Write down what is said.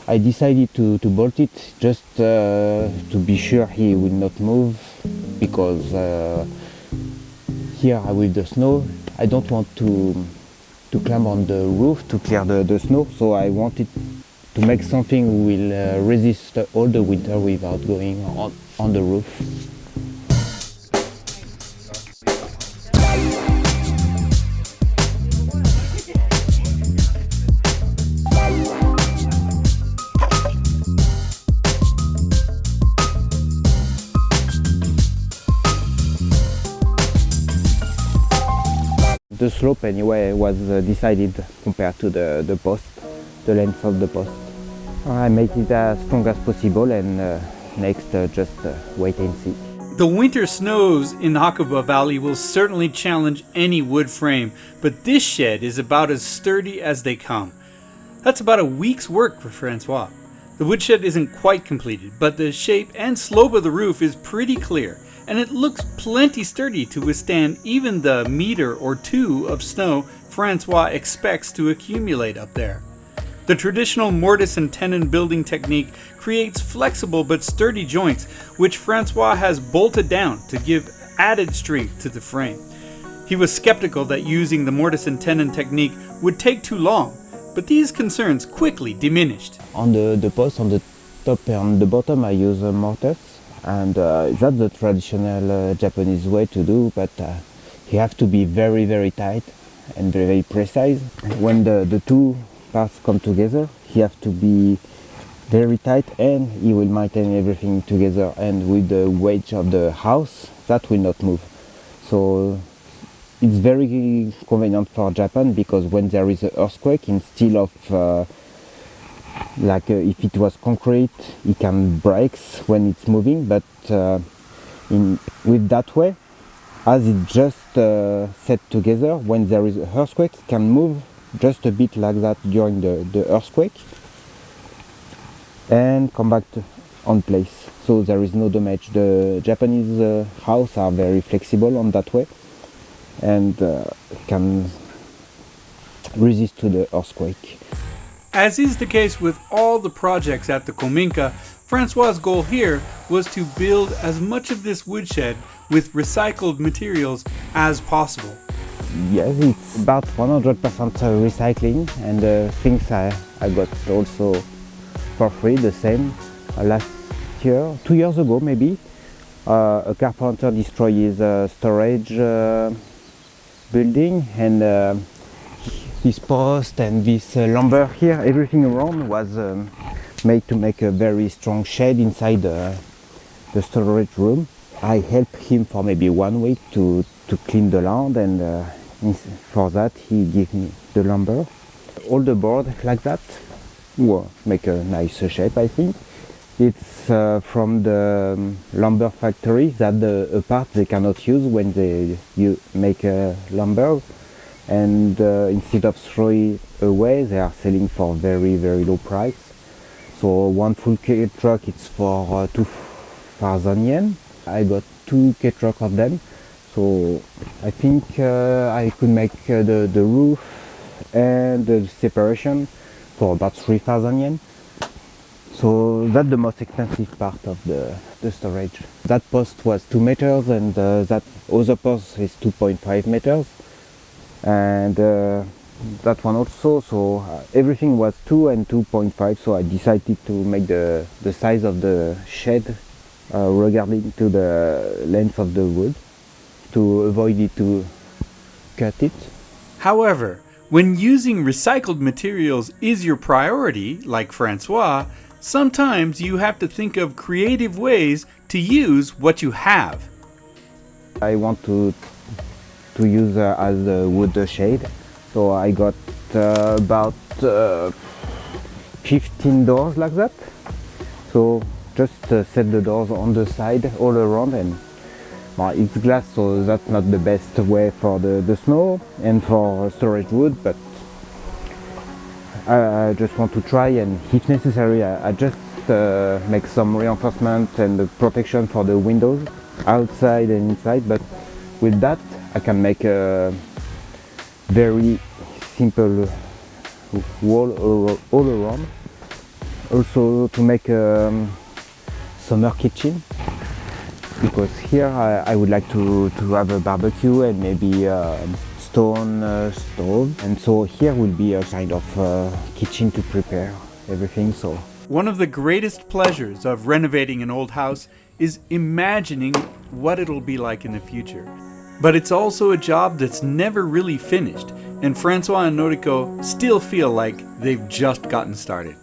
I decided to bolt it just to be sure he will not move, because here with the snow I don't want to climb on the roof to clear the snow, so I wanted to make something will resist all the winter without going on the roof. The slope anyway was decided compared to the post, the length of the post. I made it as strong as possible, and next just wait and see. The winter snows in the Hakuba Valley will certainly challenge any wood frame, but this shed is about as sturdy as they come. That's about a week's work for Francois. The woodshed isn't quite completed, but the shape and slope of the roof is pretty clear, and it looks plenty sturdy to withstand even the meter or two of snow Francois expects to accumulate up there. The traditional Mortise and Tenon building technique creates flexible but sturdy joints, which Francois has bolted down to give added strength to the frame. He was skeptical that using the Mortise and Tenon technique would take too long, but these concerns quickly diminished. On the post, on the top and the bottom, I use mortise, and that's the traditional Japanese way to do, but you have to be very, very tight and very, very precise. When the two parts come together, you have to be very tight, and you will maintain everything together, and with the weight of the house, that will not move. So it's very convenient for Japan, because when there is an earthquake, instead of if it was concrete, it can break when it's moving, but with that way, as it just set together, when there is an earthquake, it can move just a bit like that during the earthquake and come back on place, so there is no damage. The Japanese houses are very flexible on that way, and can resist to the earthquake. As is the case with all the projects at the Kominka, Francois' goal here was to build as much of this woodshed with recycled materials as possible. Yes, it's about 100% recycling, and things I got also for free, the same. Last year, 2 years ago maybe, a carpenter destroyed his storage building, and this post and this lumber here, everything around was made to make a very strong shed inside the storage room. I helped him for maybe 1 week to clean the land, and for that he gave me the lumber. All the board like that will make a nice shape, I think. It's from the lumber factory, that a part they cannot use when you make lumber, and instead of throwing away, they are selling for very, very low price. So one full K-truck, it's for 2,000 yen. I got 2 K-truck of them, so I think I could make the roof and the separation for about 3,000 yen. So that's the most expensive part of the storage. That post was 2 meters, and that other post is 2.5 meters, and that one also. So everything was 2 and 2.5, so I decided to make the size of the shed regarding to the length of the wood, to avoid it to cut it. However, when using recycled materials is your priority, like Francois, sometimes you have to think of creative ways to use what you have. I want to use as a Woodshade, so I got about 15 doors like that. So just set the doors on the side all around, and it's glass, so that's not the best way for the snow and for storage wood, but I just want to try, and if necessary I just make some reinforcement and protection for the windows outside and inside, but with that I can make a very simple wall all around, Also to make a summer kitchen, because here I would like to have a barbecue and maybe a stone stove, and so here will be a kind of kitchen to prepare everything. So One of the greatest pleasures of renovating an old house is imagining what it'll be like in the future. But it's also a job that's never really finished, and Francois and Noriko still feel like they've just gotten started.